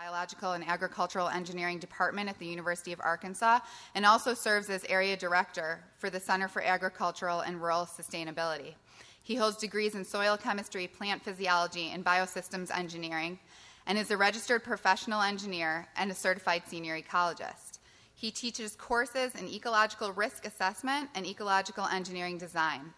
Biological and Agricultural Engineering Department at the University of Arkansas, and also serves as Area Director for the Center for Agricultural and Rural Sustainability. He holds degrees in soil chemistry, plant physiology, and biosystems engineering, and is a registered professional engineer and a certified senior ecologist. He teaches courses in ecological risk assessment and ecological engineering design.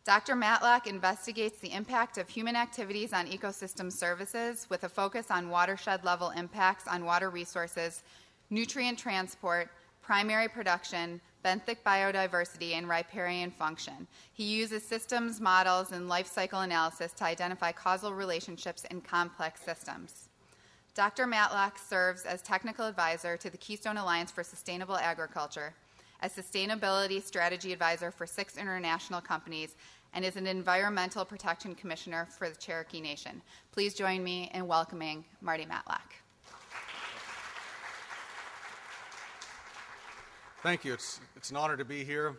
Dr. Matlack investigates the impact of human activities on ecosystem services with a focus on watershed-level impacts on water resources, nutrient transport, primary production, benthic biodiversity, and riparian function. He uses systems, models, and life cycle analysis to identify causal relationships in complex systems. Dr. Matlack serves as technical advisor to the Keystone Alliance for Sustainable Agriculture, as sustainability strategy advisor for 6 international companies, and is an environmental protection commissioner for the Cherokee Nation. Please join me in welcoming Marty Matlack. Thank you. It's an honor to be here.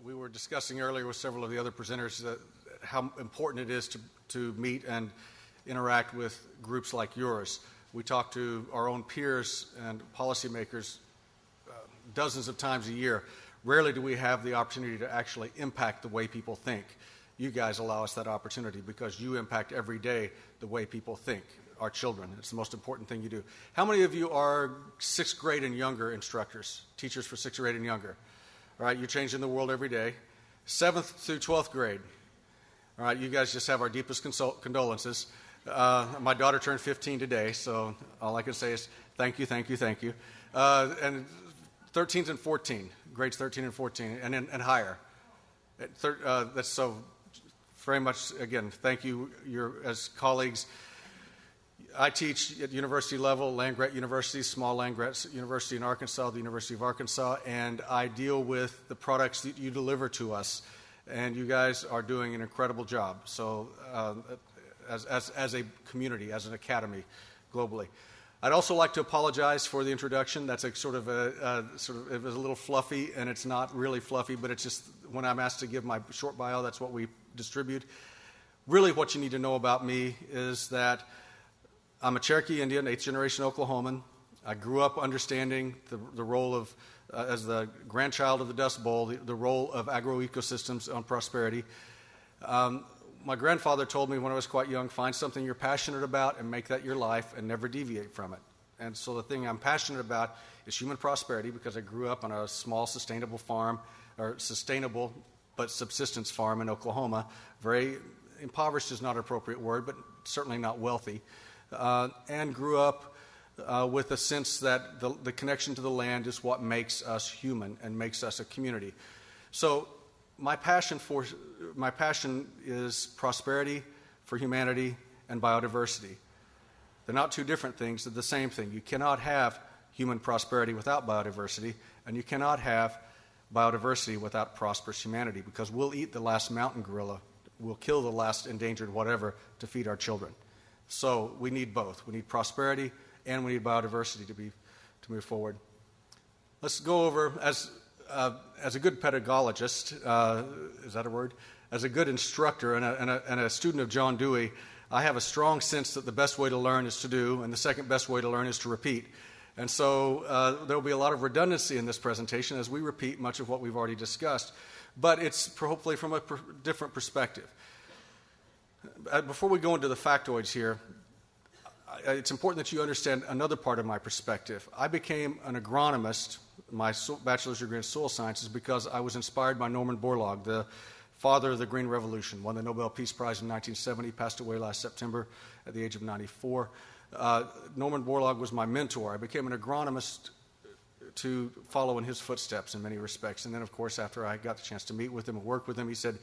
We were discussing earlier with several of the other presenters how important it is to meet and interact with groups like yours. We talk to our own peers and policymakers dozens of times a year. Rarely do we have the opportunity to actually impact the way people think. You guys allow us that opportunity because you impact every day the way people think, our children. It's the most important thing you do. How many of you are 6th grade and younger instructors, teachers for 6th grade and younger? All right, you're changing the world every day. 7th through 12th grade. All right, you guys just have our deepest condolences. My daughter turned 15 today, so all I can say is thank you, thank you, thank you. And 13th and 14, grades 13 and 14, and higher. That's so very much, again, thank you. You're, as colleagues, I teach at university level, land-grant universities, small land-grant university in Arkansas, the University of Arkansas, and I deal with the products that you deliver to us, and you guys are doing an incredible job. So as a community, as an academy, globally. I'd also like to apologize for the introduction. That's it was a little fluffy, and it's not really fluffy, but it's just when I'm asked to give my short bio, that's what we distribute. Really what you need to know about me is that I'm a Cherokee Indian, 8th generation Oklahoman. I grew up understanding the role of, as the grandchild of the Dust Bowl, the role of agroecosystems on prosperity. My grandfather told me when I was quite young, find something you're passionate about and make that your life and never deviate from it. And so the thing I'm passionate about is human prosperity because I grew up on a small sustainable farm, or sustainable but subsistence farm in Oklahoma. Very impoverished is not an appropriate word, but certainly not wealthy. And grew up with a sense that the connection to the land is what makes us human and makes us a community. So my passion is prosperity for humanity and biodiversity. They're not two different things, they're the same thing. You cannot have human prosperity without biodiversity, and you cannot have biodiversity without prosperous humanity, because we'll eat the last mountain gorilla, we'll kill the last endangered whatever to feed our children. So we need both. We need prosperity and we need biodiversity to move forward. Let's go over, as a good pedagogist, is that a word? As a good instructor and a student of John Dewey, I have a strong sense that the best way to learn is to do, and the second best way to learn is to repeat. And so there will be a lot of redundancy in this presentation as we repeat much of what we've already discussed, but it's hopefully from a different perspective. Before we go into the factoids here, it's important that you understand another part of my perspective. I became an agronomist, my bachelor's degree in soil sciences, because I was inspired by Norman Borlaug, the father of the Green Revolution, won the Nobel Peace Prize in 1970, passed away last September at the age of 94. Norman Borlaug was my mentor. I became an agronomist to follow in his footsteps in many respects. And then, of course, after I got the chance to meet with him and work with him, he said,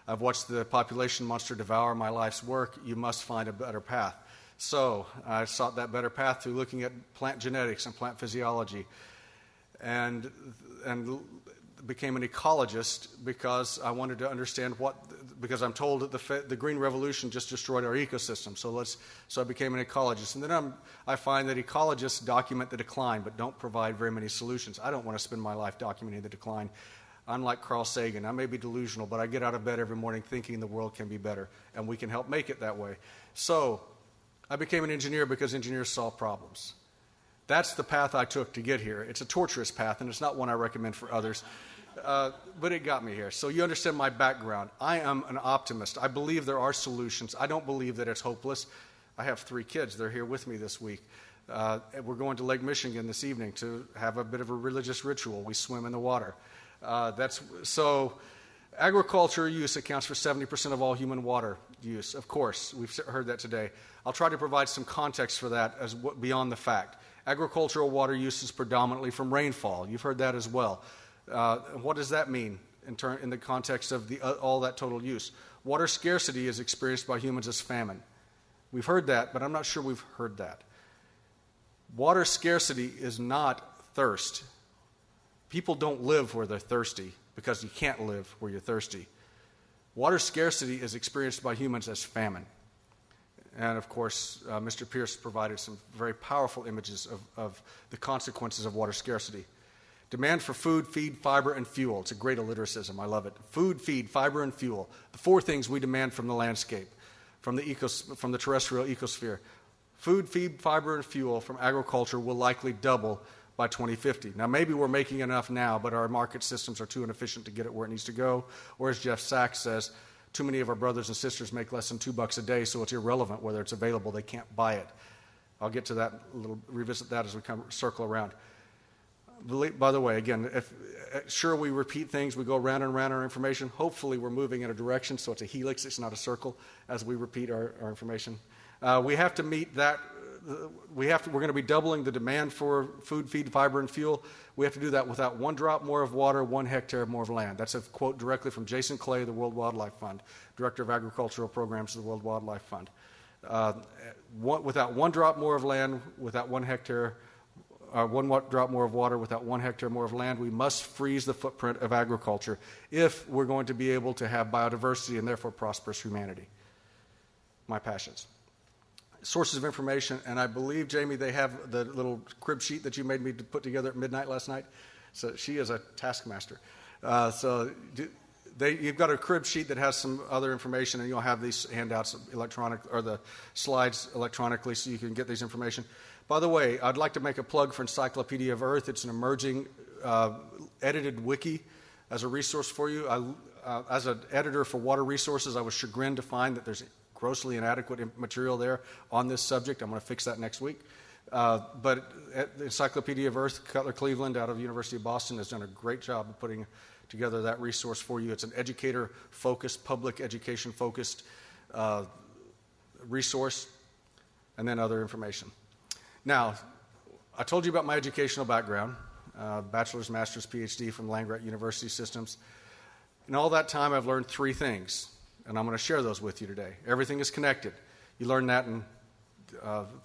I've watched the population monster devour my life's work. You must find a better path. So I sought that better path through looking at plant genetics and plant physiology, and became an ecologist because I wanted to understand because I'm told that the Green Revolution just destroyed our ecosystem. So I became an ecologist. And then I find that ecologists document the decline but don't provide very many solutions. I don't want to spend my life documenting the decline. I'm like Carl Sagan. I may be delusional, but I get out of bed every morning thinking the world can be better, and we can help make it that way. So I became an engineer because engineers solve problems. That's the path I took to get here. It's a torturous path, and it's not one I recommend for others, but it got me here. So you understand my background. I am an optimist. I believe there are solutions. I don't believe that it's hopeless. I have 3 kids. They're here with me this week. We're going to Lake Michigan this evening to have a bit of a religious ritual. We swim in the water. So agriculture use accounts for 70% of all human water use. Of course, we've heard that today. I'll try to provide some context for that as beyond the fact. Agricultural water use is predominantly from rainfall. You've heard that as well. What does that mean in the context of all that total use? Water scarcity is experienced by humans as famine. We've heard that, but I'm not sure we've heard that. Water scarcity is not thirst. People don't live where they're thirsty because you can't live where you're thirsty. Water scarcity is experienced by humans as famine. And of course, Mr. Pierce provided some very powerful images of the consequences of water scarcity. Demand for food, feed, fiber, and fuel. It's a great alliteracism. I love it. Food, feed, fiber, and fuel. The 4 things we demand from the landscape, from the terrestrial ecosphere. Food, feed, fiber, and fuel from agriculture will likely double by 2050. Now, maybe we're making enough now, but our market systems are too inefficient to get it where it needs to go. Or as Jeff Sachs says, too many of our brothers and sisters make less than $2 a day, so it's irrelevant whether it's available. They can't buy it. I'll get to that, revisit that as we circle around. By the way, again, sure we repeat things, we go round and round our information. Hopefully we're moving in a direction, so it's a helix, it's not a circle, as we repeat our information. We have to meet that. We're going to be doubling the demand for food, feed, fiber, and fuel. We have to do that without 1 drop more of water, 1 hectare more of land. That's a quote directly from Jason Clay, the World Wildlife Fund, Director of Agricultural Programs of the World Wildlife Fund. Without 1 drop more of land, without 1 hectare, 1 drop more of water, without 1 hectare more of land, we must freeze the footprint of agriculture if we're going to be able to have biodiversity and therefore prosperous humanity. My passions. Sources of information, and I believe, Jamie, they have the little crib sheet that you made me to put together at midnight last night. So she is a taskmaster. You've got a crib sheet that has some other information, and you'll have these handouts or the slides electronically so you can get these information. By the way, I'd like to make a plug for Encyclopedia of Earth. It's an emerging edited wiki as a resource for you. As an editor for Water Resources, I was chagrined to find that there's grossly inadequate material there on this subject. I'm going to fix that next week. But the Encyclopedia of Earth, Cutler Cleveland out of the University of Boston has done a great job of putting together that resource for you. It's an educator-focused, public education-focused resource, and then other information. Now, I told you about my educational background, bachelor's, master's, PhD from land-grant university systems. In all that time, I've learned 3 things. And I'm going to share those with you today. Everything is connected. You learn that in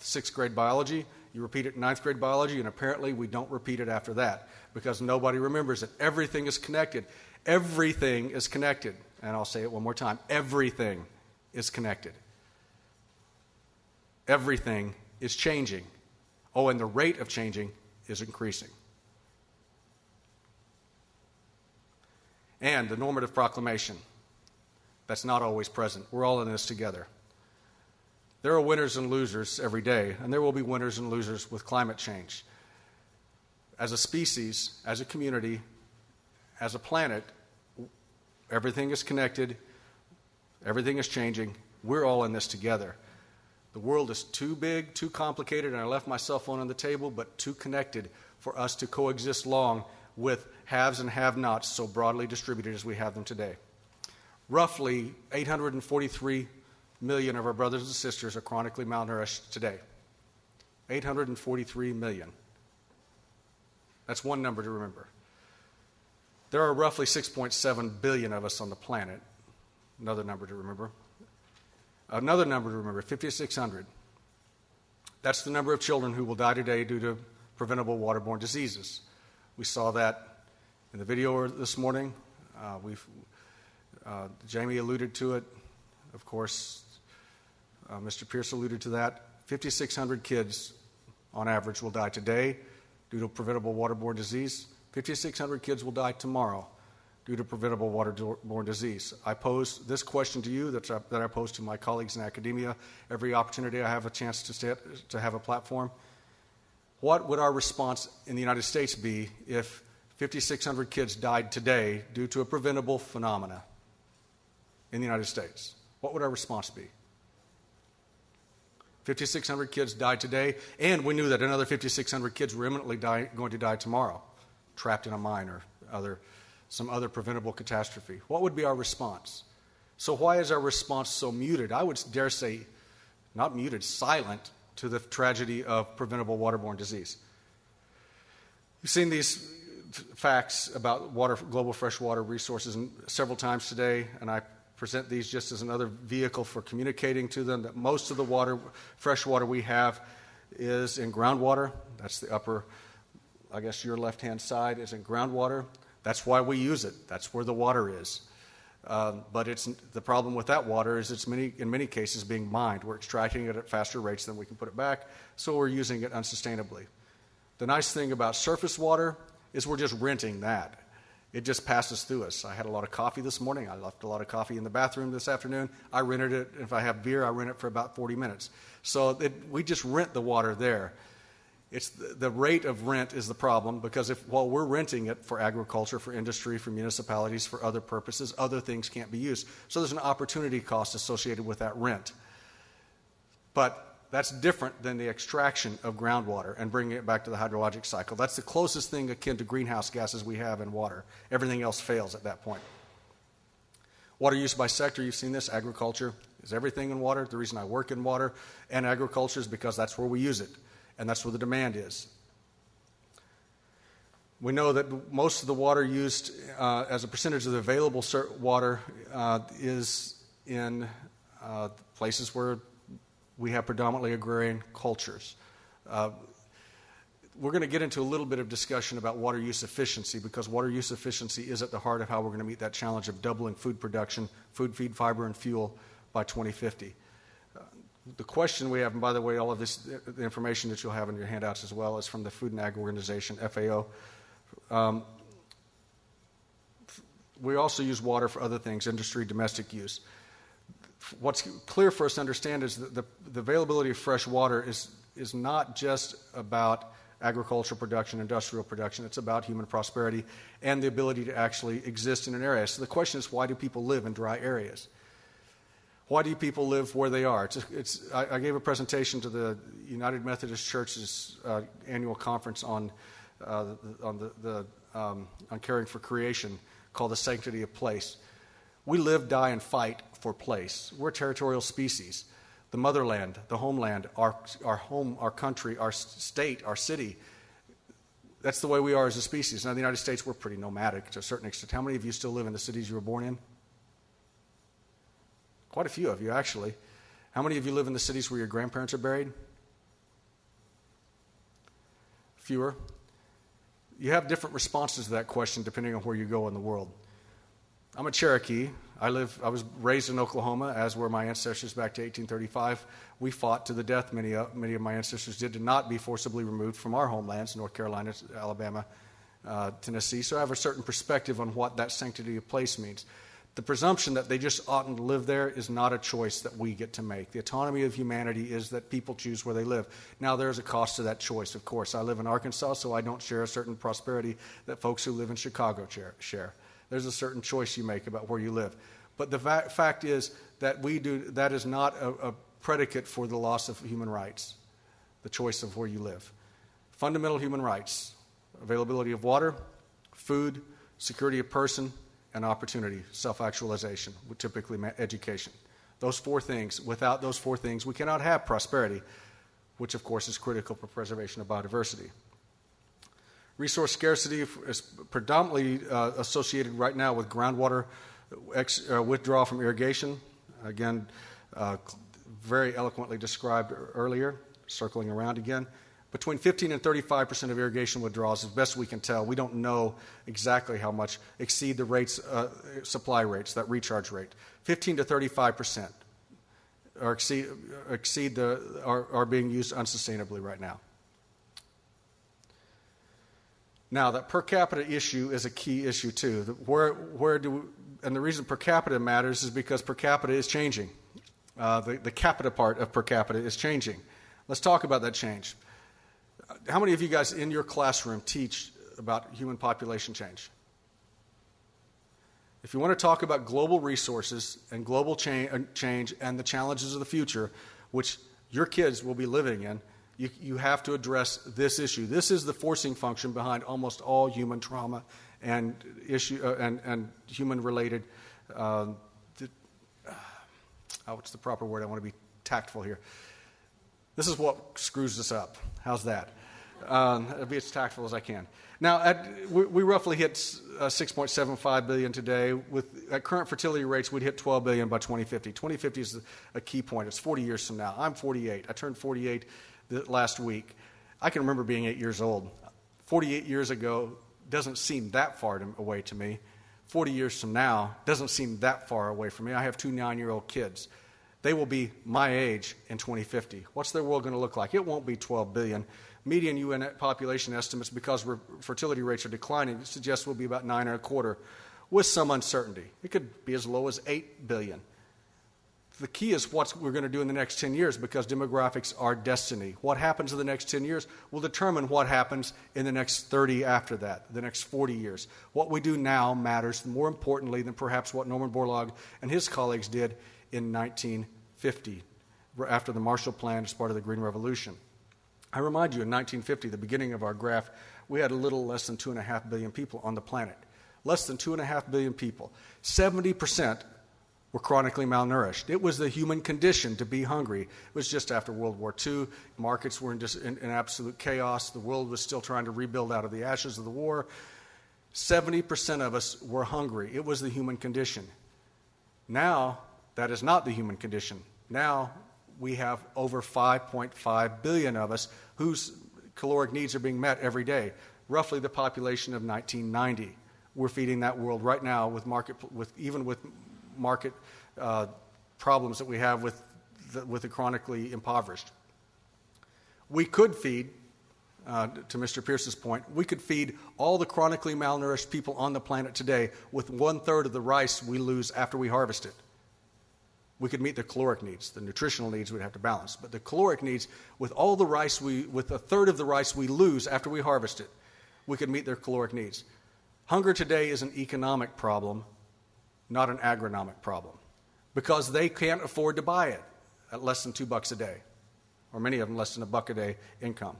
6th grade biology. You repeat it in 9th grade biology, and apparently we don't repeat it after that because nobody remembers it. Everything is connected. Everything is connected. And I'll say it one more time. Everything is connected. Everything is changing. Oh, and the rate of changing is increasing. And the normative proclamation. That's not always present. We're all in this together. There are winners and losers every day, and there will be winners and losers with climate change. As a species, as a community, as a planet, everything is connected, everything is changing. We're all in this together. The world is too big, too complicated, and I left my cell phone on the table, but too connected for us to coexist long with haves and have-nots so broadly distributed as we have them today. Roughly 843 million of our brothers and sisters are chronically malnourished today. 843 million. That's one number to remember. There are roughly 6.7 billion of us on the planet. Another number to remember. Another number to remember, 5,600. That's the number of children who will die today due to preventable waterborne diseases. We saw that in the video this morning. Jamie alluded to it. Of course, Mr. Pierce alluded to that. 5,600 kids on average will die today due to preventable waterborne disease. 5,600 kids will die tomorrow due to preventable waterborne disease. I pose this question to you that I pose to my colleagues in academia every opportunity I have a chance to have a platform. What would our response in the United States be if 5,600 kids died today due to a preventable phenomena in the United States? What would our response be? 5,600 kids died today, and we knew that another 5,600 kids were imminently going to die tomorrow, trapped in a mine or some other preventable catastrophe. What would be our response? So why is our response so muted? I would dare say, not muted, silent to the tragedy of preventable waterborne disease. You've seen these facts about global freshwater resources several times today, and I present these just as another vehicle for communicating to them that most of the fresh water we have is in groundwater. That's the upper, I guess your left-hand side is in groundwater. That's why we use it. That's where the water is. But the problem with that water is in many cases being mined. We're extracting it at faster rates than we can put it back, so we're using it unsustainably. The nice thing about surface water is we're just renting that. It just passes through us. I had a lot of coffee this morning. I left a lot of coffee in the bathroom this afternoon. I rented it. If I have beer, I rent it for about 40 minutes. So we just rent the water there. It's the rate of rent is the problem, because while we're renting it for agriculture, for industry, for municipalities, for other purposes, other things can't be used. So there's an opportunity cost associated with that rent. But that's different than the extraction of groundwater and bringing it back to the hydrologic cycle. That's the closest thing akin to greenhouse gases we have in water. Everything else fails at that point. Water use by sector, you've seen this. Agriculture is everything in water. The reason I work in water and agriculture is because that's where we use it. And that's where the demand is. We know that most of the water used as a percentage of the available water is in places where we have predominantly agrarian cultures. We're going to get into a little bit of discussion about water use efficiency, because water use efficiency is at the heart of how we're going to meet that challenge of doubling food production, food, feed, fiber, and fuel by 2050. The question we have, and by the way, all of this, the information that you'll have in your handouts as well, is from the Food and Ag Organization, FAO. We also use water for other things, industry, domestic use. What's clear for us to understand is that the availability of fresh water is not just about agricultural production, industrial production. It's about human prosperity and the ability to actually exist in an area. So the question is, why do people live in dry areas? Why do people live where they are? I gave a presentation to the United Methodist Church's annual conference on caring for creation, called The Sanctity of Place. We live, die, and fight for place. We're a territorial species. The motherland, the homeland, our home, our country, our state, our city. That's the way we are as a species. Now, in the United States, we're pretty nomadic to a certain extent. How many of you still live in the cities you were born in? Quite a few of you, actually. How many of you live in the cities where your grandparents are buried? Fewer. You have different responses to that question depending on where you go in the world. I'm a Cherokee. I was raised in Oklahoma, as were my ancestors back to 1835. We fought to the death, many of my ancestors did, to not be forcibly removed from our homelands, North Carolina, Alabama, Tennessee. So I have a certain perspective on what that sanctity of place means. The presumption that they just oughtn't to live there is not a choice that we get to make. The autonomy of humanity is that people choose where they live. Now, there's a cost to that choice, of course. I live in Arkansas, so I don't share a certain prosperity that folks who live in Chicago share. There's a certain choice you make about where you live. But the fact is that that is not a predicate for the loss of human rights, the choice of where you live. Fundamental human rights: availability of water, food, security of person, and opportunity, self-actualization, typically education. Those four things. Without those four things, we cannot have prosperity, which, of course, is critical for preservation of biodiversity. Resource scarcity is predominantly associated right now with groundwater withdrawal from irrigation. Again, very eloquently described earlier, circling around again. Between 15 and 35% of irrigation withdrawals, as best we can tell, we don't know exactly how much, exceed the rates, supply rates, that recharge rate. 15 to 35% are being used unsustainably right now. Now, that per capita issue is a key issue, too. And the reason per capita matters is because per capita is changing. The capita part of per capita is changing. Let's talk about that change. How many of you guys in your classroom teach about human population change? If you want to talk about global resources and global change and the challenges of the future, which your kids will be living in, you have to address this issue. This is the forcing function behind almost all human trauma and human-related. What's the proper word? I want to be tactful here. This is what screws us up. How's that? I'll be as tactful as I can. Now, we roughly hit 6.75 billion today. At current fertility rates, we'd hit 12 billion by 2050. 2050 is a key point. It's 40 years from now. I'm 48. I turned 48 last week. I can remember being 8 years old. 48 years ago doesn't seem that far away to me. 40 years from now doesn't seem that far away from me. I have 2 9-year-old kids. They will be my age in 2050. What's their world going to look like? It won't be 12 billion. Median UN population estimates, because fertility rates are declining, suggest we'll be about 9.25, with some uncertainty. It could be as low as 8 billion. The key is what we're going to do in the next 10 years, because demographics are destiny. What happens in the next 10 years will determine what happens in the next 30 after that, the next 40 years. What we do now matters more importantly than perhaps what Norman Borlaug and his colleagues did in 1950, after the Marshall Plan as part of the Green Revolution. I remind you, in 1950, the beginning of our graph, we had a little less than 2.5 billion people on the planet. Less than 2.5 billion people. 70% were chronically malnourished. It was the human condition to be hungry. It was just after World War II. Markets were in absolute chaos. The world was still trying to rebuild out of the ashes of the war. 70% of us were hungry. It was the human condition. Now, that is not the human condition. Now, we have over 5.5 billion of us whose caloric needs are being met every day, roughly the population of 1990. We're feeding that world right now with market problems that we have with the chronically impoverished. We could feed, to Mr. Pierce's point, we could feed all the chronically malnourished people on the planet today with 1/3 of the rice we lose after we harvest it. We could meet the caloric needs. The nutritional needs we'd have to balance. But the caloric needs, with 1/3 of the rice we lose after we harvest it, we could meet their caloric needs. Hunger today is an economic problem, not an agronomic problem, because they can't afford to buy it at less than $2 a day, or many of them less than $1 a day income.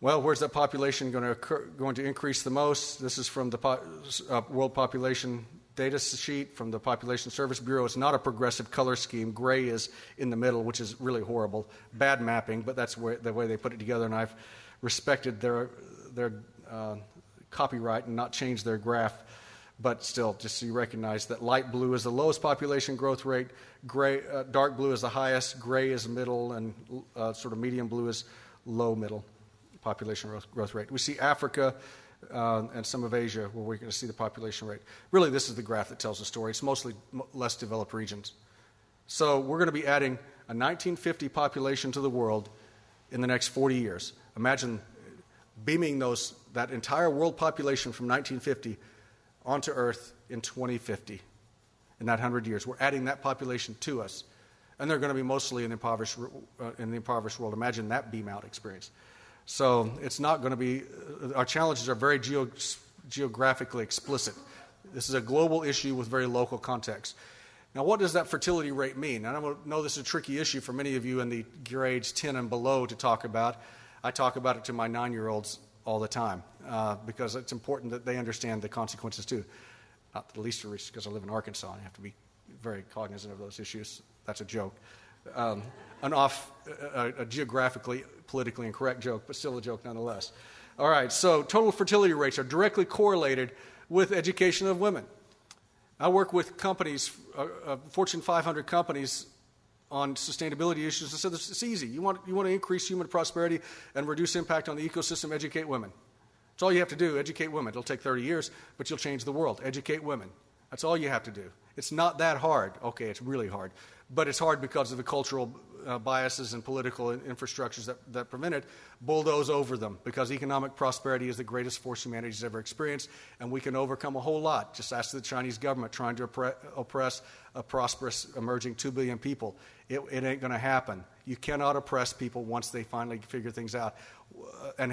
Well, where's that population going to increase the most? This is from the World Population Data Sheet from the Population Service Bureau. It's not a progressive color scheme. Gray is in the middle, which is really horrible. Bad mapping, but that's the way they put it together, and I've respected their copyright and not changed their graph. But still, just so you recognize that light blue is the lowest population growth rate, dark blue is the highest, gray is middle, and sort of medium blue is low middle population growth rate. We see Africa and some of Asia where we're going to see the population rate. Really, this is the graph that tells the story. It's mostly less developed regions. So we're going to be adding a 1950 population to the world in the next 40 years. Imagine beaming that entire world population from 1950 onto Earth in 2050. In that 100 years, we're adding that population to us, and they're going to be mostly in the impoverished world. Imagine that beam out experience. So it's not going to be. Our challenges are very geographically explicit. This is a global issue with very local context. Now, what does that fertility rate mean? And I know this is a tricky issue for many of you in the grades 10 and below to talk about. I talk about it to my 9-year-olds all the time because it's important that they understand the consequences too. Not the least of which because I live in Arkansas and I have to be very cognizant of those issues. That's a joke. A geographically, politically incorrect joke, but still a joke nonetheless. All right, so total fertility rates are directly correlated with education of women. I work with companies, Fortune 500 companies, on sustainability issues. I said it's easy. You want to increase human prosperity and reduce impact on the ecosystem, educate women. That's all you have to do, educate women. It'll take 30 years, but you'll change the world. Educate women. That's all you have to do. It's not that hard. Okay, it's really hard. But it's hard because of the cultural biases and political infrastructures that prevent it. Bulldoze over them, because economic prosperity is the greatest force humanity's ever experienced, and we can overcome a whole lot. Just ask the Chinese government trying to oppress a prosperous, emerging 2 billion people. It ain't going to happen. You cannot oppress people once they finally figure things out. And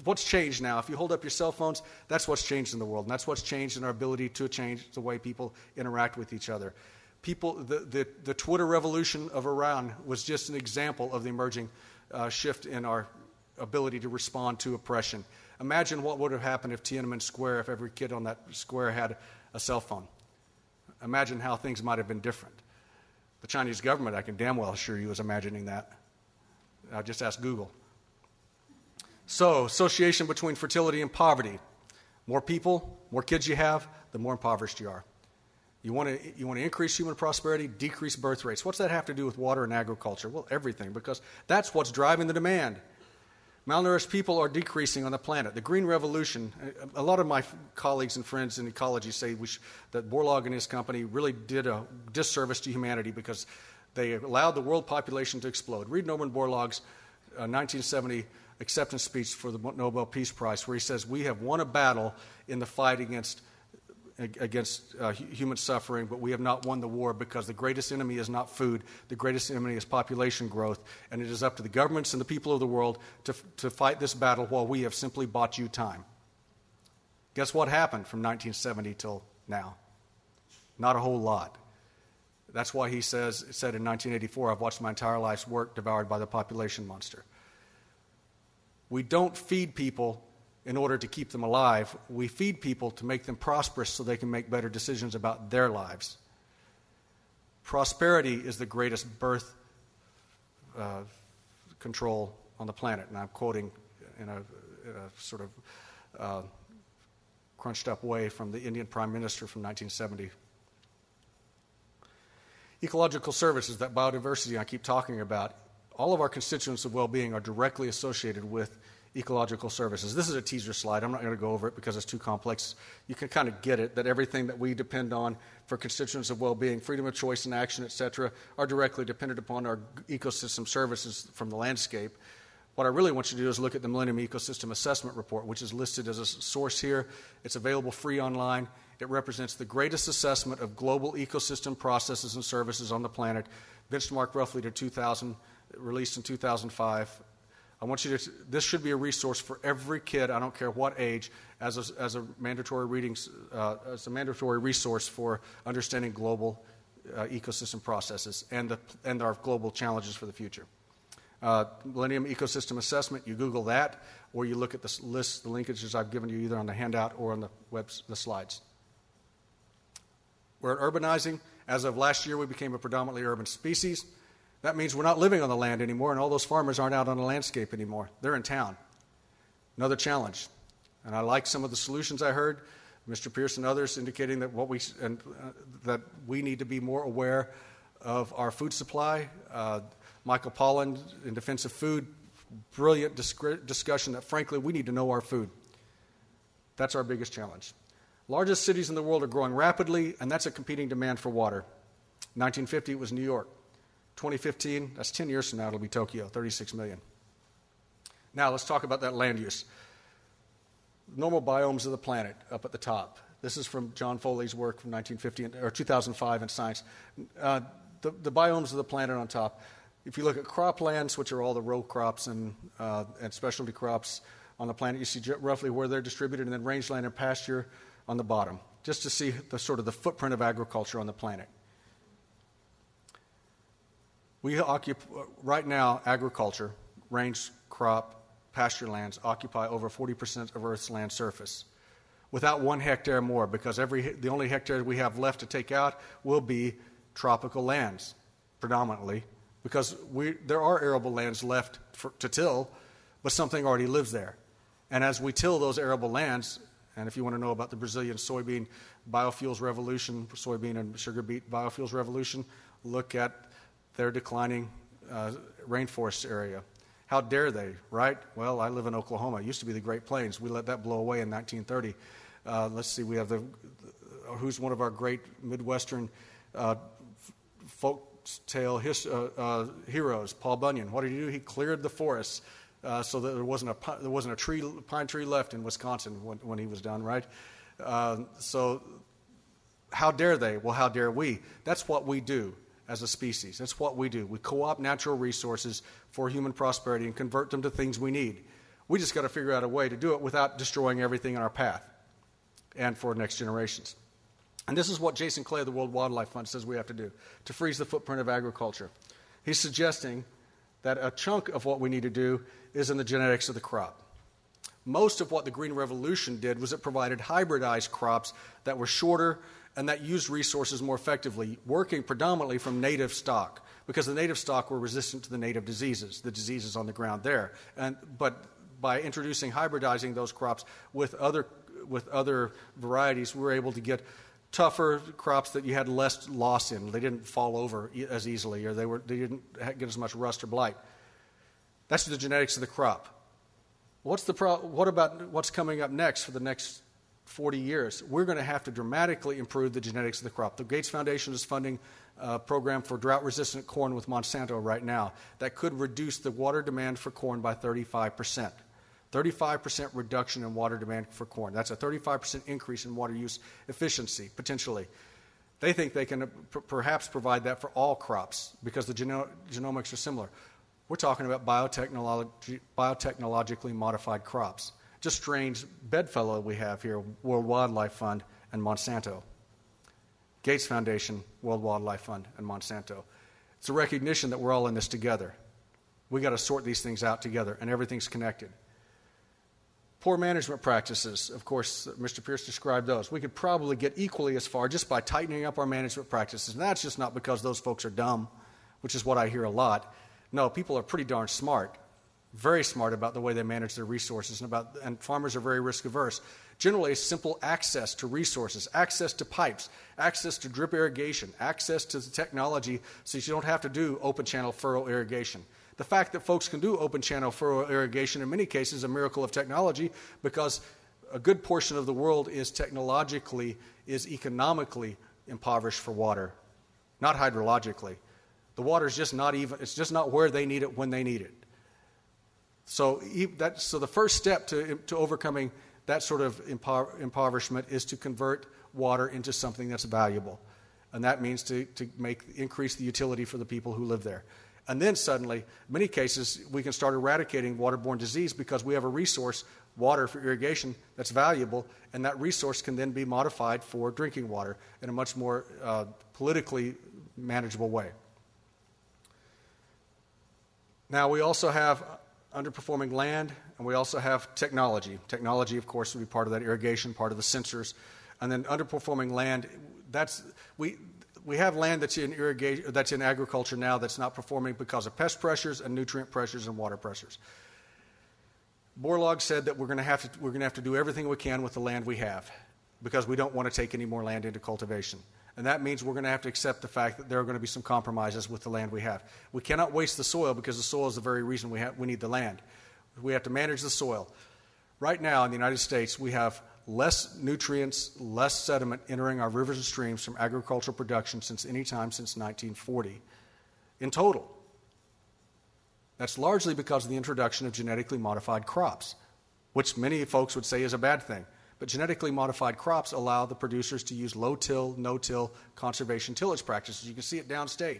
what's changed now? If you hold up your cell phones, that's what's changed in the world, and that's what's changed in our ability to change the way people interact with each other. The Twitter revolution of Iran was just an example of the emerging shift in our ability to respond to oppression. Imagine what would have happened if Tiananmen Square, if every kid on that square had a cell phone. Imagine how things might have been different. The Chinese government, I can damn well assure you, is imagining that. Just ask Google. So, association between fertility and poverty. More people, more kids you have, the more impoverished you are. You want to increase human prosperity, decrease birth rates. What's that have to do with water and agriculture? Well, everything, because that's what's driving the demand. Malnourished people are decreasing on the planet. The Green Revolution, a lot of my colleagues and friends in ecology say that Borlaug and his company really did a disservice to humanity because they allowed the world population to explode. Read Norman Borlaug's 1970 acceptance speech for the Nobel Peace Prize, where he says, we have won a battle in the fight against human suffering, but we have not won the war, because the greatest enemy is not food. The greatest enemy is population growth, and it is up to the governments and the people of the world to fight this battle while we have simply bought you time. Guess what happened from 1970 till now? Not a whole lot. That's why he said in 1984, I've watched my entire life's work devoured by the population monster. We don't feed people in order to keep them alive. We feed people to make them prosperous so they can make better decisions about their lives. Prosperity is the greatest birth control on the planet, and I'm quoting in a sort of crunched up way from the Indian Prime Minister from 1970. Ecological Services, that biodiversity I keep talking about, all of our constituents of well-being are directly associated with ecological services. This is a teaser slide. I'm not going to go over it because it's too complex. You can kind of get it, that everything that we depend on for constituents of well-being, freedom of choice and action, etc., are directly dependent upon our ecosystem services from the landscape. What I really want you to do is look at the Millennium Ecosystem Assessment Report, which is listed as a source here. It's available free online. It represents the greatest assessment of global ecosystem processes and services on the planet, benchmarked roughly to 2000, released in 2005. I want you to. This should be a resource for every kid, I don't care what age, as a mandatory resource for understanding global ecosystem processes and our global challenges for the future. Millennium Ecosystem Assessment. You Google that, or you look at the list, the linkages I've given you either on the handout or on the slides. We're urbanizing. As of last year, we became a predominantly urban species. That means we're not living on the land anymore, and all those farmers aren't out on the landscape anymore. They're in town. Another challenge. And I like some of the solutions I heard, Mr. Pierce and others indicating that that we need to be more aware of our food supply. Michael Pollan in Defense of Food, brilliant discussion that, frankly, we need to know our food. That's our biggest challenge. Largest cities in the world are growing rapidly, and that's a competing demand for water. 1950, it was New York. 2015, that's 10 years from now, it'll be Tokyo, 36 million. Now, let's talk about that land use. Normal biomes of the planet up at the top. This is from John Foley's work from 2005 in Science. The biomes of the planet on top. If you look at croplands, which are all the row crops and specialty crops on the planet, you see roughly where they're distributed, and then rangeland and pasture on the bottom, just to see the sort of the footprint of agriculture on the planet. We occupy, right now, agriculture, range, crop, pasture lands occupy over 40% of Earth's land surface, without 1 hectare more, because the only hectare we have left to take out will be tropical lands, predominantly, because there are arable lands left to till, but something already lives there. And as we till those arable lands, and if you want to know about the Brazilian soybean biofuels revolution, soybean and sugar beet biofuels revolution, look at their declining rainforest area. How dare they, right? Well, I live in Oklahoma. It used to be the Great Plains. We let that blow away in 1930. Let's see, we have who's one of our great Midwestern folk tale heroes, Paul Bunyan. What did he do? He cleared the forests so that there wasn't a pine tree left in Wisconsin when he was done, right? So how dare they? Well, how dare we? That's what we do as a species. That's what we do. We co-opt natural resources for human prosperity and convert them to things we need. We just got to figure out a way to do it without destroying everything in our path and for next generations. And this is what Jason Clay of the World Wildlife Fund says we have to do, to freeze the footprint of agriculture. He's suggesting that a chunk of what we need to do is in the genetics of the crop. Most of what the Green Revolution did was it provided hybridized crops that were shorter and that used resources more effectively, working predominantly from native stock, because the native stock were resistant to the native diseases, the diseases on the ground there. But by introducing hybridizing those crops with other varieties, we were able to get tougher crops that you had less loss in. They didn't fall over as easily, or they didn't get as much rust or blight. That's the genetics of the crop. What about what's coming up next for the next 40 years? We're going to have to dramatically improve the genetics of the crop. The Gates Foundation is funding a program for drought-resistant corn with Monsanto right now that could reduce the water demand for corn by 35%. 35% reduction in water demand for corn. That's a 35% increase in water use efficiency, potentially. They think they can perhaps provide that for all crops because the genomics are similar. We're talking about biotechnologically modified crops. Just strange bedfellow we have here, World Wildlife Fund and Monsanto. Gates Foundation, World Wildlife Fund, and Monsanto. It's a recognition that we're all in this together. We got to sort these things out together, and everything's connected. Poor management practices, of course, Mr. Pierce described those. We could probably get equally as far just by tightening up our management practices. And that's just not because those folks are dumb, which is what I hear a lot. No, people are pretty darn smart, very smart about the way they manage their resources, and farmers are very risk averse. Generally, simple access to resources, access to pipes, access to drip irrigation, access to the technology so you don't have to do open channel furrow irrigation. The fact that folks can do open channel furrow irrigation in many cases is a miracle of technology, because a good portion of the world is economically impoverished for water, not hydrologically. The water is just not where they need it when they need it. So the first step to overcoming that sort of impoverishment is to convert water into something that's valuable. And that means to increase the utility for the people who live there. And then suddenly, in many cases, we can start eradicating waterborne disease because we have a resource, water for irrigation, that's valuable, and that resource can then be modified for drinking water in a much more politically manageable way. Now, we also have underperforming land, and we also have technology. Technology, of course, would be part of that irrigation, part of the sensors. And then underperforming land, we have land that's in irrigation, that's in agriculture now that's not performing because of pest pressures and nutrient pressures and water pressures. Borlaug said that we're going to have to do everything we can with the land we have because we don't want to take any more land into cultivation. And that means we're going to have to accept the fact that there are going to be some compromises with the land we have. We cannot waste the soil because the soil is the very reason we need the land. We have to manage the soil. Right now in the United States, we have less nutrients, less sediment entering our rivers and streams from agricultural production since any time since 1940 in total. That's largely because of the introduction of genetically modified crops, which many folks would say is a bad thing. But genetically modified crops allow the producers to use low-till, no-till conservation tillage practices. You can see it downstate.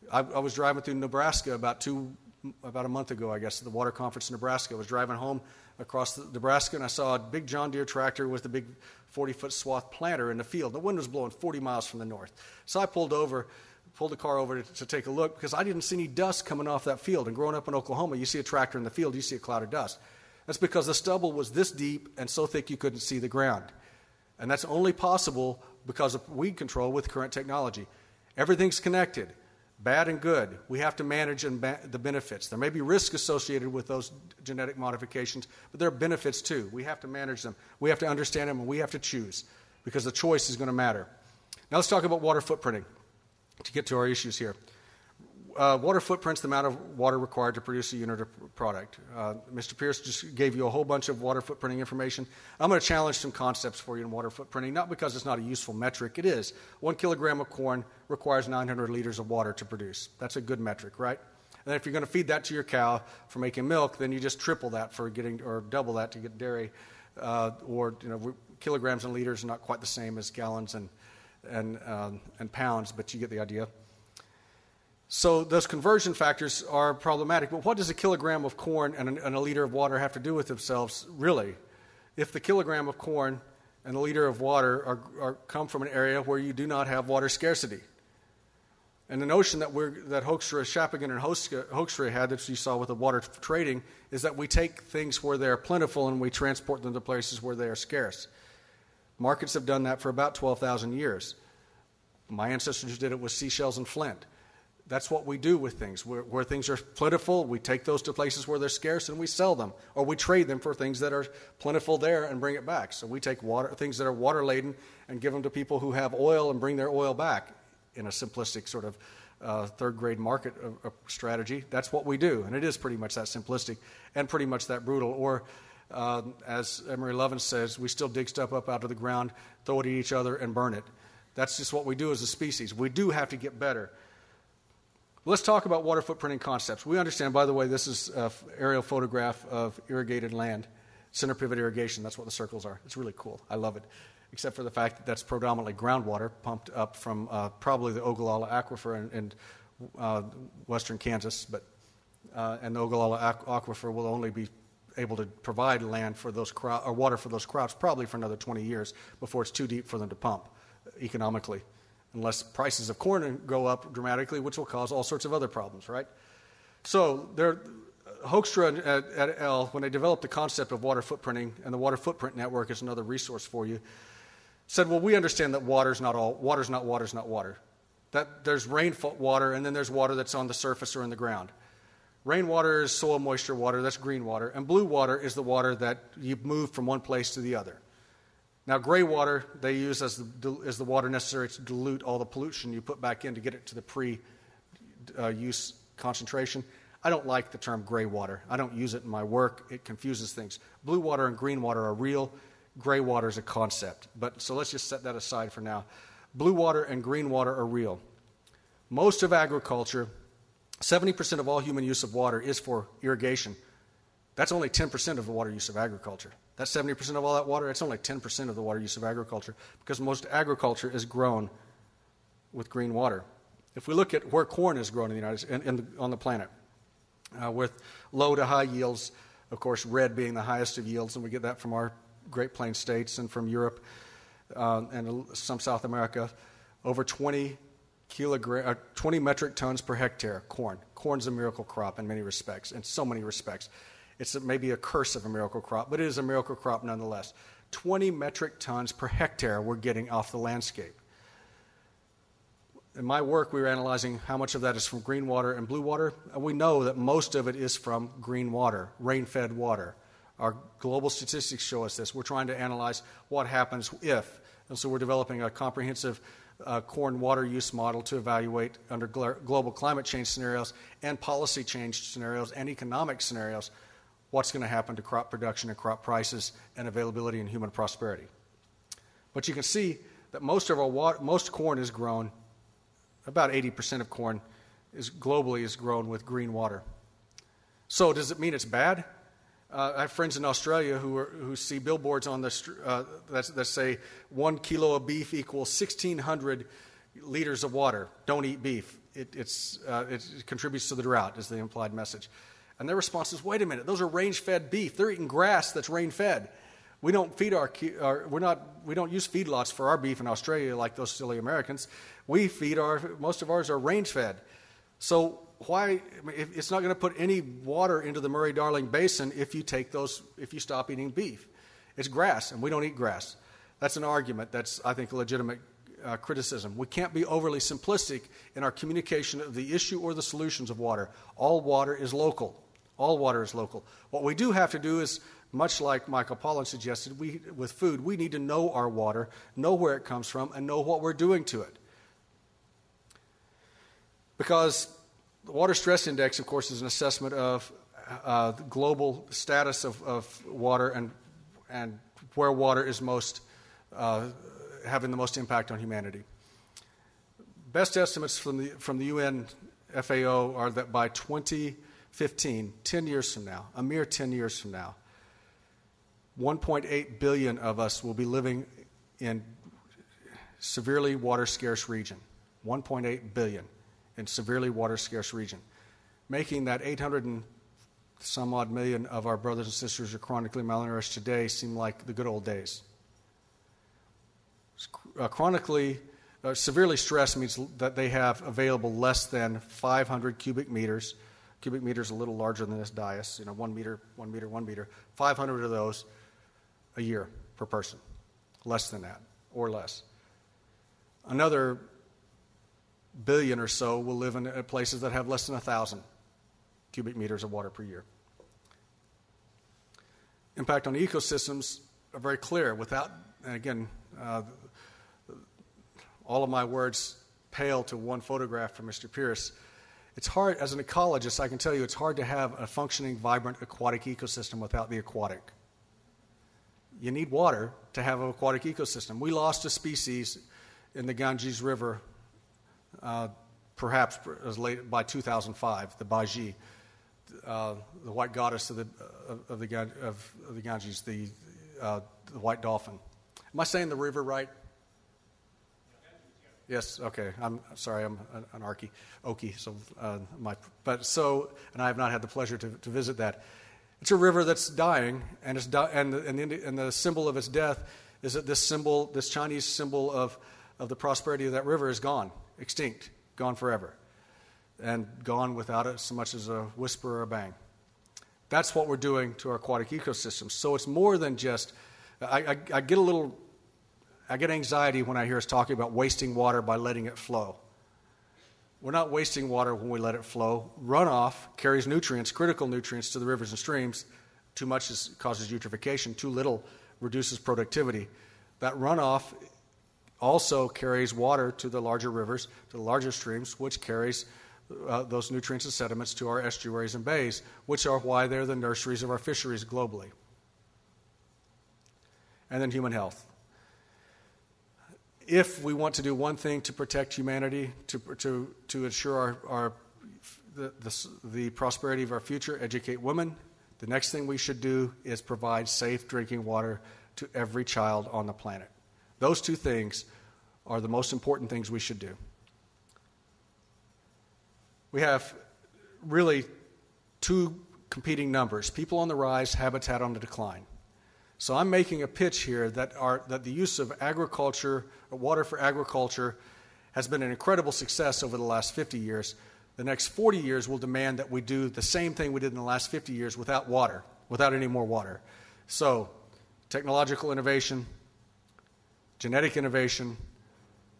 I was driving through Nebraska about a month ago, I guess, at the water conference in Nebraska. I was driving home across Nebraska, and I saw a big John Deere tractor with a big 40-foot swath planter in the field. The wind was blowing 40 miles from the north. So I pulled the car over to take a look because I didn't see any dust coming off that field. And growing up in Oklahoma, you see a tractor in the field, you see a cloud of dust. That's because the stubble was this deep and so thick you couldn't see the ground. And that's only possible because of weed control with current technology. Everything's connected, bad and good. We have to manage the benefits. There may be risk associated with those genetic modifications, but there are benefits too. We have to manage them. We have to understand them, and we have to choose because the choice is going to matter. Now let's talk about water footprinting to get to our issues here. Water footprint's the amount of water required to produce a unit of product. Mr. Pierce just gave you a whole bunch of water footprinting information. I'm going to challenge some concepts for you in water footprinting, not because it's not a useful metric. It is. 1 kilogram of corn requires 900 liters of water to produce. That's a good metric, right? And if you're going to feed that to your cow for making milk, then you just triple that for getting, or double that to get dairy, or kilograms and liters are not quite the same as gallons and pounds, but you get the idea. So those conversion factors are problematic. But what does a kilogram of corn and a liter of water have to do with themselves, really? If the kilogram of corn and a liter of water come from an area where you do not have water scarcity. And the notion that Hoekstra, Shappigan, and Hoekstra had, that you saw with the water trading, is that we take things where they are plentiful and we transport them to places where they are scarce. Markets have done that for about 12,000 years. My ancestors did it with seashells and flint. That's what we do with things. Where things are plentiful, we take those to places where they're scarce and we sell them. Or we trade them for things that are plentiful there and bring it back. So we take things that are water-laden and give them to people who have oil and bring their oil back in a simplistic sort of third-grade market strategy. That's what we do. And it is pretty much that simplistic and pretty much that brutal. Or, as Emery Lovins says, we still dig stuff up out of the ground, throw it at each other, and burn it. That's just what we do as a species. We do have to get better. Let's talk about water footprinting concepts. We understand, by the way, this is an aerial photograph of irrigated land, center pivot irrigation. That's what the circles are. It's really cool. I love it, except for the fact that that's predominantly groundwater pumped up from probably the Ogallala Aquifer in western Kansas. And the Ogallala Aquifer will only be able to provide land for those or water for those crops probably for another 20 years before it's too deep for them to pump economically, unless prices of corn go up dramatically, which will cause all sorts of other problems, right? So Hoekstra et al., when they developed the concept of water footprinting, and the Water Footprint Network is another resource for you, said, well, we understand that water's not water. That there's rainfall water, and then there's water that's on the surface or in the ground. Rainwater is soil moisture water, that's green water, and blue water is the water that you move from one place to the other. Now, gray water they use as the water necessary to dilute all the pollution you put back in to get it to the pre-use concentration. I don't like the term gray water. I don't use it in my work. It confuses things. Blue water and green water are real. Gray water is a concept. So let's just set that aside for now. Blue water and green water are real. Most of agriculture, 70% of all human use of water is for irrigation. That's only 10% of the water use of agriculture. That's 70% of all that water. It's only 10% of the water use of agriculture because most agriculture is grown with green water. If we look at where corn is grown in the United States, on the planet, with low to high yields, of course, red being the highest of yields, and we get that from our Great Plains states and from Europe and some South America, over 20 metric tons per hectare corn. Corn's a miracle crop in many respects, in so many respects. It's maybe a curse of a miracle crop, but it is a miracle crop nonetheless. 20 metric tons per hectare we're getting off the landscape. In my work, we were analyzing how much of that is from green water and blue water, and we know that most of it is from green water, rain-fed water. Our global statistics show us this. We're trying to analyze what happens if, and so we're developing a comprehensive corn water use model to evaluate under global climate change scenarios and policy change scenarios and economic scenarios what's going to happen to crop production and crop prices and availability and human prosperity. But you can see that most corn is grown, about 80% of corn globally is grown with green water. So does it mean it's bad? I have friends in Australia who see billboards on the that say 1 kilo of beef equals 1,600 liters of water. Don't eat beef. It contributes to the drought, is the implied message. And their response is, wait a minute, those are range-fed beef. They're eating grass that's rain-fed. We don't feed we don't use feedlots for our beef in Australia like those silly Americans. We feed most of ours are range-fed. So why? It's not going to put any water into the Murray-Darling Basin if you stop eating beef. It's grass, and we don't eat grass. That's an argument that's, I think, a legitimate criticism. We can't be overly simplistic in our communication of the issue or the solutions of water. All water is local. All water is local. What we do have to do is, much like Michael Pollan suggested, with food, we need to know our water, know where it comes from, and know what we're doing to it. Because The Water Stress Index, of course, is an assessment of the global status of water and where water is most having the most impact on humanity. Best estimates from the UN FAO are that by 2015, 10 years from now, a mere 10 years from now, 1.8 billion of us will be living in severely water-scarce region. 1.8 billion in severely water-scarce region, making that 800 and some odd million of our brothers and sisters who are chronically malnourished today seem like the good old days. Severely stressed means that they have available less than 500 cubic meters. Cubic meters a little larger than this dais, 1 meter, 1 meter, 1 meter. 500 of those a year per person. Less than that, or less. Another billion or so will live in places that have less than 1,000 cubic meters of water per year. Impact on ecosystems are very clear. Without, and again, all of my words pale to one photograph from Mr. Pierce. It's hard, as an ecologist, I can tell you it's hard to have a functioning, vibrant aquatic ecosystem without the aquatic. You need water to have an aquatic ecosystem. We lost a species in the Ganges River, perhaps as late by 2005, the Baji, the white goddess of the Ganges, the white dolphin. Am I saying the river right? Yes. Okay. I'm sorry. I'm an Okie. So and I have not had the pleasure to visit that. It's a river that's dying, and the symbol of its death is that this Chinese symbol of the prosperity of that river is gone, extinct, gone forever, and gone without so much as a whisper or a bang. That's what we're doing to our aquatic ecosystems. So it's more than just. I get anxiety when I hear us talking about wasting water by letting it flow. We're not wasting water when we let it flow. Runoff carries nutrients, critical nutrients, to the rivers and streams. Too much causes eutrophication. Too little reduces productivity. That runoff also carries water to the larger rivers, to the larger streams, which carries those nutrients and sediments to our estuaries and bays, which are why they're the nurseries of our fisheries globally. And then human health. If we want to do one thing to protect humanity, to ensure the prosperity of our future, educate women, the next thing we should do is provide safe drinking water to every child on the planet. Those two things are the most important things we should do. We have really two competing numbers: people on the rise, habitat on the decline. So I'm making a pitch here that the use of agriculture, water for agriculture, has been an incredible success over the last 50 years. The next 40 years will demand that we do the same thing we did in the last 50 years without water, without any more water. So technological innovation, genetic innovation,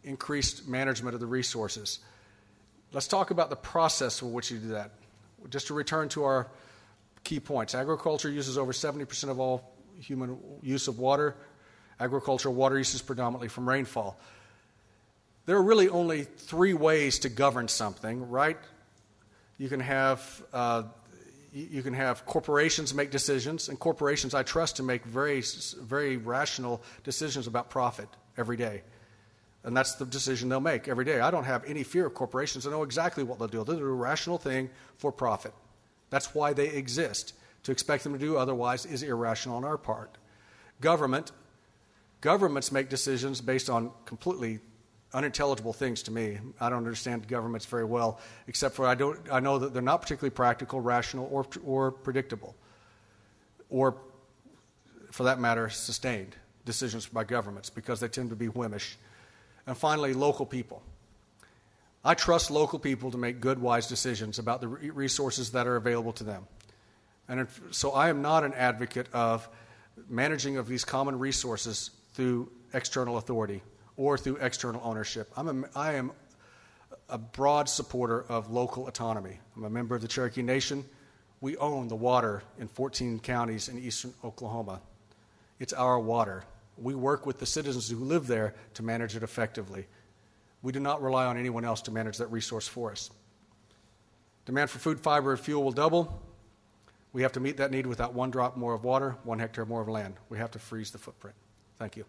increased management of the resources. Let's talk about the process for which you do that. Just to return to our key points. Agriculture uses over 70% of all human use of water. Agricultural water use is predominantly from rainfall. There are really only three ways to govern something, right? You can have corporations make decisions, and corporations I trust to make very, very rational decisions about profit every day. And that's the decision they'll make every day. I don't have any fear of corporations. I know exactly what they'll do. They'll do a rational thing for profit. That's why they exist. To expect them to do otherwise is irrational on our part. Governments make decisions based on completely unintelligible things to me. I don't understand governments very well, except for I know that they're not particularly practical, rational, or predictable, or, for that matter, sustained decisions by governments, because they tend to be whimish. And finally, local people. I trust local people to make good, wise decisions about the resources that are available to them. And so I am not an advocate of managing of these common resources through external authority or through external ownership. I am a broad supporter of local autonomy. I'm a member of the Cherokee Nation. We own the water in 14 counties in eastern Oklahoma. It's our water. We work with the citizens who live there to manage it effectively. We do not rely on anyone else to manage that resource for us. Demand for food, fiber, and fuel will double. We have to meet that need without 1 drop more of water, 1 hectare more of land. We have to freeze the footprint. Thank you.